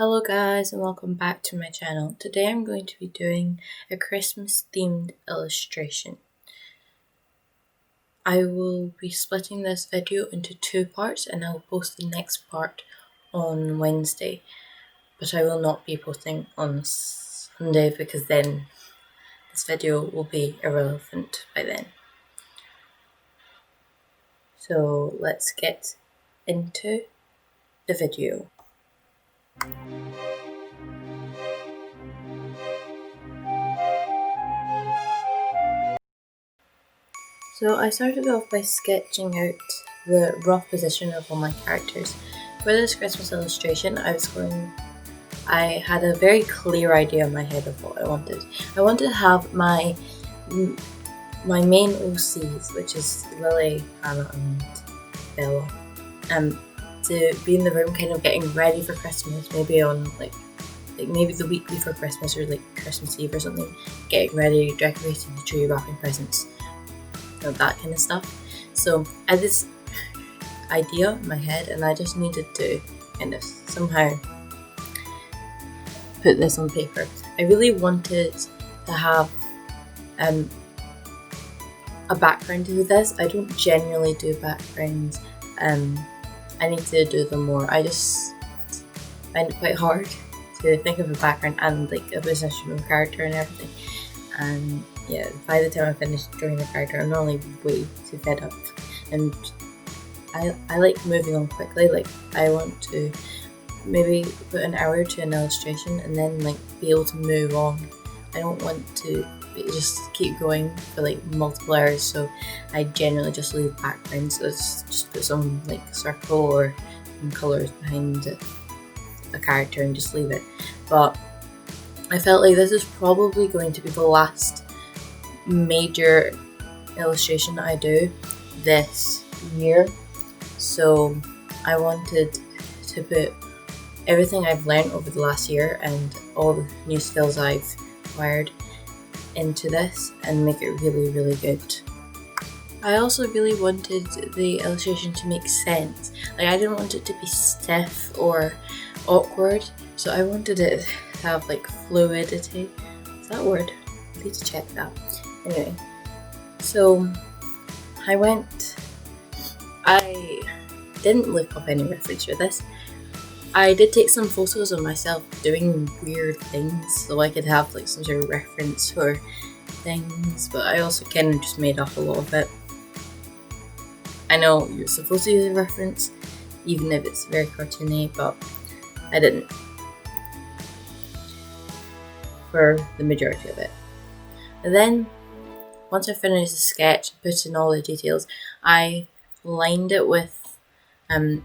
Hello guys and welcome back to my channel. Today I'm going to be doing a Christmas themed illustration. I will be splitting this video into two parts and I'll post the next part on Wednesday. But I will not be posting on Sunday because then this video will be irrelevant by then. So let's get into the video. So I started off by sketching out the rough position of all my characters. For this Christmas illustration, I had a very clear idea in my head of what I wanted. I wanted to have my main OCs, which is Lily, Hannah and Bella, to be in the room kind of getting ready for Christmas, maybe on like maybe the week before Christmas or like Christmas Eve or something, getting ready, decorating the tree, wrapping presents, that kind of stuff. So I had this idea in my head and I just needed to kind of somehow put this on paper. I really wanted to have a background to this. I don't generally do backgrounds. I need to do them more. I just find it quite hard to think of a background and like a position of character and everything. And yeah, by the time I finish drawing the character, I'm normally way too fed up. And I like moving on quickly. Like I want to maybe put an hour to an illustration and then like be able to move on. I don't want to just keep going for like multiple hours, so I generally just leave backgrounds. So just put some like circle or some colours behind a character and just leave it. But I felt like this is probably going to be the last major illustration I do this year, so I wanted to put everything I've learned over the last year and all the new skills I've acquired into this and make it really, really good. I also really wanted the illustration to make sense. Like I didn't want it to be stiff or awkward, so I wanted it to have like fluidity. Is that a word? I need to check that. Anyway, so I didn't look up any reference for this. I did take some photos of myself doing weird things so I could have like some sort of reference for things, but I also kind of just made up a lot of it. I know you're supposed to use a reference even if it's very cartoony, but I didn't for the majority of it. And then once I finished the sketch, put in all the details, I lined it with a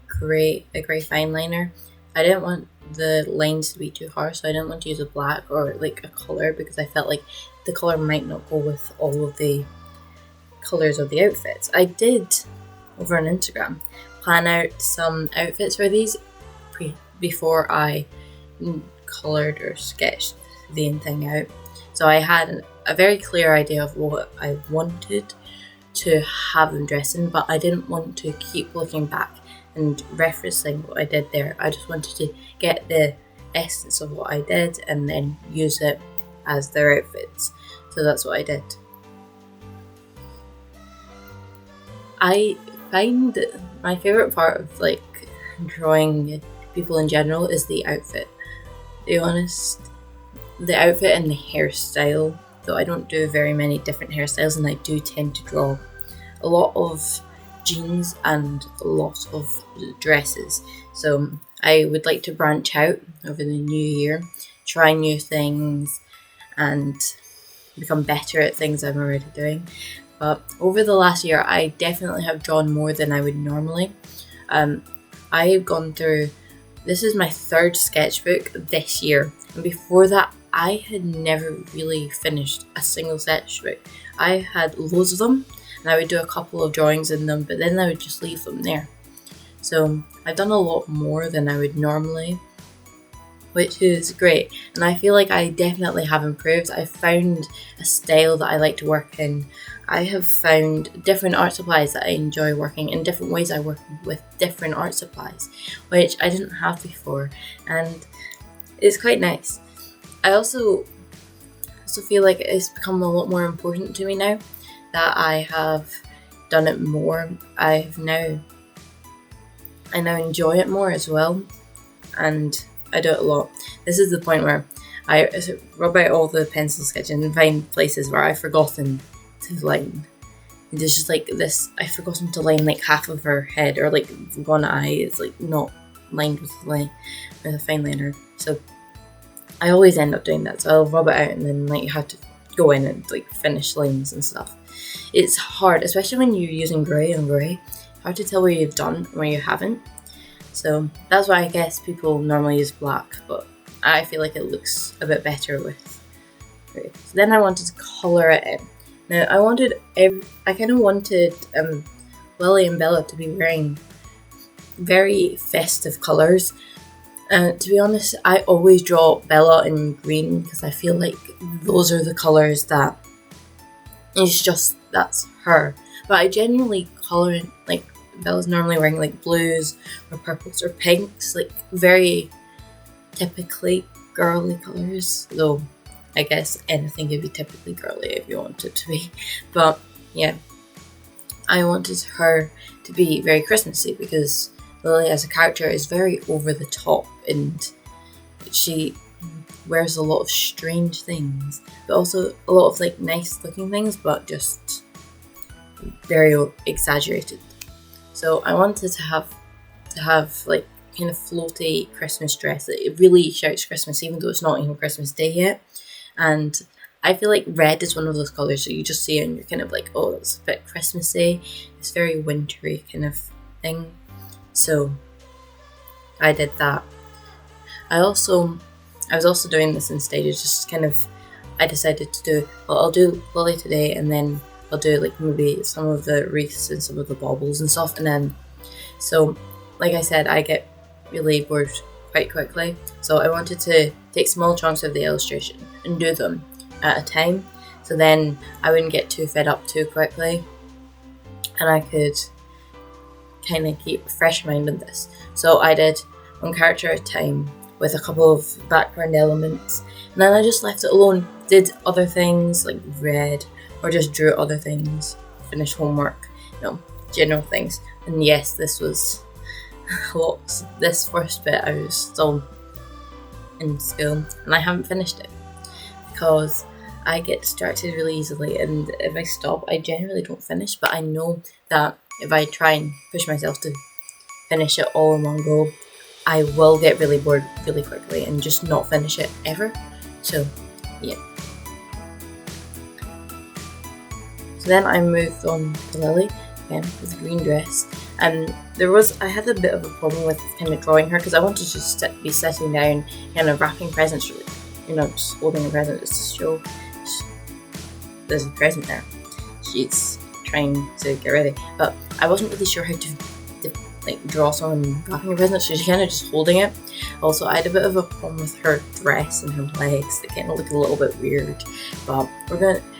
grey fine liner. I didn't want the lines to be too harsh, so I didn't want to use a black or like a colour because I felt like the colour might not go with all of the colours of the outfits. I did, over on Instagram, plan out some outfits for these before I coloured or sketched the thing out. So I had a very clear idea of what I wanted to have them dressed in, but I didn't want to keep looking back and referencing what I did there. I just wanted to get the essence of what I did and then use it as their outfits. So that's what I did. I find my favourite part of like drawing people in general is the outfit. To be honest, the outfit and the hairstyle. Though I don't do very many different hairstyles and I do tend to draw a lot of jeans and a lot of dresses. So I would like to branch out over the new year, try new things and become better at things I'm already doing. But over the last year I definitely have drawn more than I would normally. I've gone through, this is my third sketchbook this year, and before that I had never really finished a single sketchbook. I had loads of them and I would do a couple of drawings in them, but then I would just leave them there. So I've done a lot more than I would normally. which is great. And I feel like I definitely have improved. I found a style that I like to work in. I have found different art supplies that I enjoy working in, different ways I work with different art supplies, which I didn't have before, and it's quite nice. I also feel like it's become a lot more important to me now that I have done it more. I now enjoy it more as well, and I do it a lot. This is the point where I rub out all the pencil sketching and find places where I've forgotten to line. And there's just like this, I've forgotten to line like half of her head, or like one eye is like not lined with a fine liner. So I always end up doing that. So I'll rub it out and then like you have to go in and like finish lines and stuff. It's hard, especially when you're using grey on grey. Hard to tell where you've done and where you haven't. So that's why I guess people normally use black, but I feel like it looks a bit better with grey. So then I wanted to colour it in. Now I kind of wanted Lily and Bella to be wearing very festive colours. To be honest, I always draw Bella in green because I feel like those are the colours that that's her. But I genuinely colour in, like, Bella's normally wearing like blues or purples or pinks, like very typically girly colours, though I guess anything could be typically girly if you want it to be. But yeah, I wanted her to be very Christmassy because Lily as a character is very over the top and she wears a lot of strange things, but also a lot of like nice looking things, but just very exaggerated. So I wanted to have like kind of floaty Christmas dress that it really shouts Christmas, even though it's not even Christmas Day yet. And I feel like red is one of those colours that you just see it and you're kind of like, oh, it's a bit Christmassy. It's very wintry kind of thing. So I did that. I was also doing this in stages, just kind of, I decided to do, well, I'll do Lily today and then I'll do like maybe some of the wreaths and some of the baubles and stuff, and then, so like I said, I get really bored quite quickly, so I wanted to take small chunks of the illustration and do them at a time, so then I wouldn't get too fed up too quickly and I could kind of keep a fresh mind on this. So I did one character at a time with a couple of background elements, and then I just left it alone, did other things like read or just drew other things, finished homework, general things. And yes, this was a lot. This first bit I was still in school and I haven't finished it because I get distracted really easily, and if I stop I generally don't finish, but I know that if I try and push myself to finish it all in one go, I will get really bored really quickly and just not finish it ever. So yeah. So then I moved on to Lily again with a green dress, and I had a bit of a problem with kind of drawing her because I wanted to just be sitting down kind of wrapping presents, really, just holding a present just to show there's a present there. She's trying to get ready, but I wasn't really sure how to like draw someone wrapping a present, so she's kind of just holding it. Also, I had a bit of a problem with her dress and her legs. They kind of look a little bit weird, but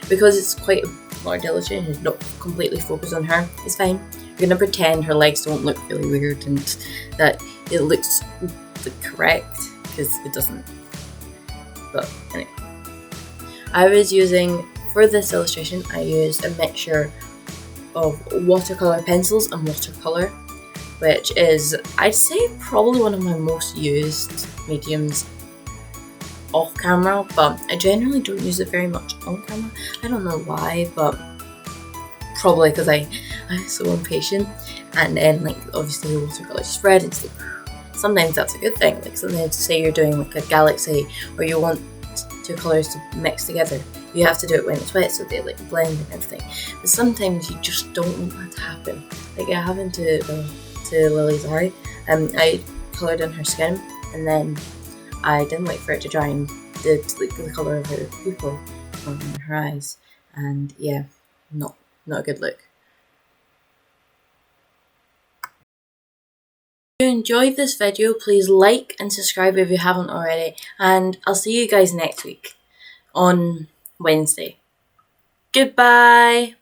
because it's quite a large illustration and not completely focused on her, it's fine. We're gonna pretend her legs don't look really weird and that it looks correct, because it doesn't. But anyway, for this illustration I used a mixture of watercolour pencils and watercolour, which is, I'd say, probably one of my most used mediums off camera, but I generally don't use it very much on camera. I don't know why, but probably because I'm so impatient. And then like obviously the watercolour spread, it's like, sometimes that's a good thing. Like sometimes say you're doing like a galaxy or you want two colours to mix together, you have to do it when it's wet so they like blend and everything. But sometimes you just don't want that to happen. Like it happened to Lily's eye. I coloured in her skin and then I didn't wait for it to dry and did like the colour of her pupil on her eyes, and yeah, not a good look. If you enjoyed this video, please like and subscribe if you haven't already, and I'll see you guys next week on Wednesday. Goodbye!